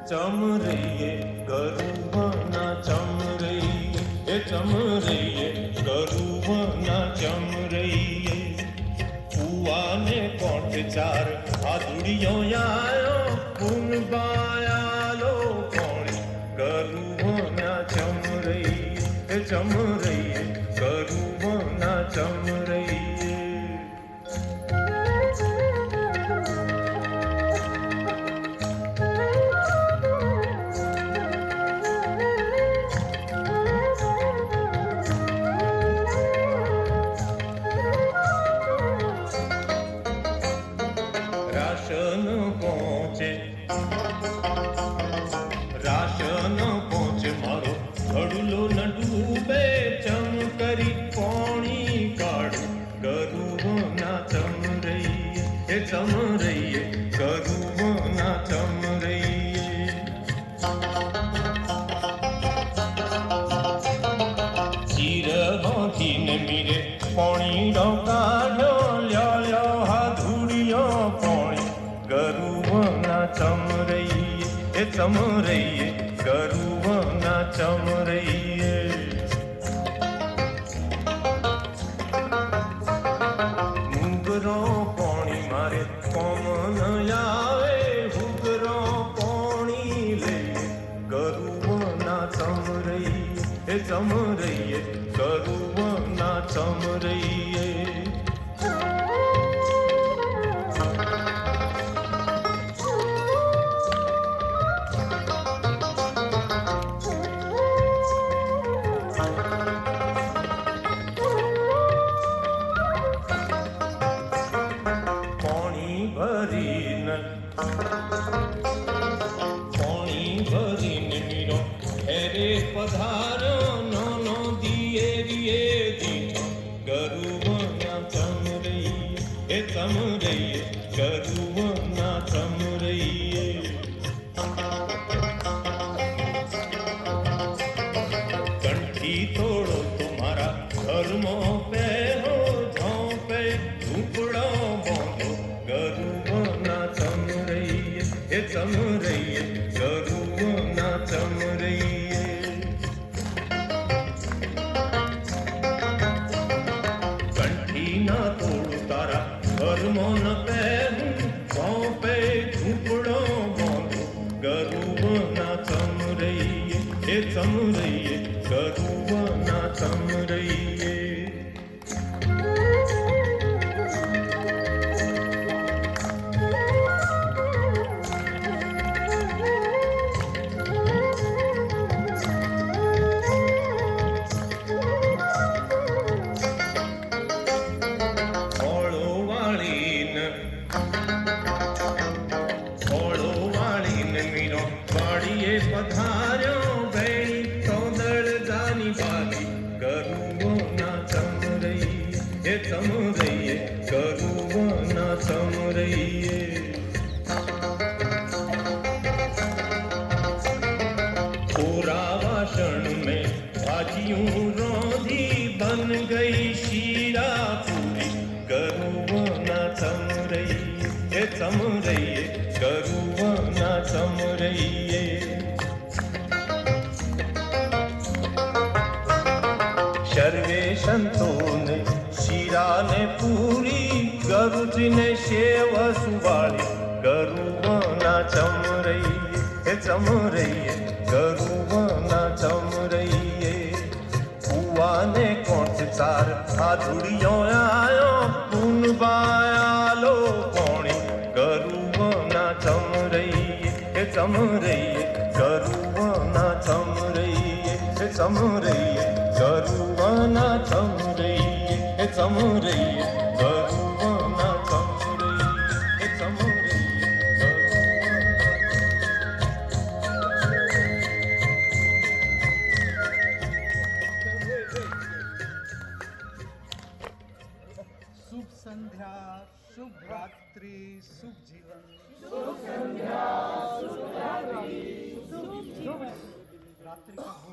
ચમરૈયે ગરુવના ચમરૈયે એ ચમરૈયે ગરુવના ચમરૈયે કુવાને કોઠ ચાર હાથુડીઓ આયો પુનબાયાલો કોણી ગરુવના ચમરૈયે એ ચમરૈયે ગરુવના ચમરૈયે રાશન પહોંચે મારો ઘડુલો ન ડૂબે ચમ કરી પોણી કાઢું ગરુવના ચમરૈયે એ ચમરૈયે ગરુવના ચમરૈયે ચીર બાંધીને મીરે પોણી કાઢ્યો લ્યો લ્યો હાધુડિયો પોણી ગરુવના ચમરૈયે એ ચમરૈયે ગરુવના ચમરૈયે મુગરો પોણી મારે કોમન આવે હુગરો પોણી લઈએ ગરુવના ચમરૈયે એ ચમરૈયે ગરુવના ચમરૈયે પોણી ભરીને મીરો હેરે પધાર્યો નાનો દિયે દીઠો ગરુવના ચમરૈયે એ ચમરૈયે ગરુવના ચમરૈયે કંઠી તોડો તમારા ઘરમાં પહેરો ઝોંપે ઝૂંપડો બાંધો ગરુવના ચમરૈયે એ ચમરૈયે ગરુવના ચમરૈયે કંઠી ના તોડું તારા ઘરમાં ન પહેરું ઝોંપે ઝૂંપડો બાંધો ગરુવના ચમરૈયે એ ચમરૈયે ગરુવના ચમરૈયે પધાર્યો બેણી તોદળ જાની બાગી ગરુવના ચમરૈયે એ ચમરૈયે ગરુવના ચમરૈયે પૂરા વાસણ મેં ભાજીયું રોધી બન ગઈ શીરા પૂરી ગરુવના ચમરૈયે એ ચમરૈયે ગરુવના ચમરૈયે સર્વે સંતોને શીરાને પૂરી ગરુજીને શેવ સુવાળી ગરુવના ચમરૈયે એ ચમરૈયે ગરુવના ચમરૈયે કુવાને કોઠ ચાર હાથુડીઓ આયો પુનબાયાલો કોણી ગરુવના ચમરૈયે એ ચમરૈયે ગરુવના ચમરૈયે એ ચમરૈયે ગરુવના ચમરૈયે એ ચમરૈયે ગરુવના ચમરૈયે એ ચમરૈયે શુભ સંધ્યા શુભ રાત્રિ શુભ જીવન શુभ संध्या शुभ रात्रि शुभ जीवन रात्रि का भोजन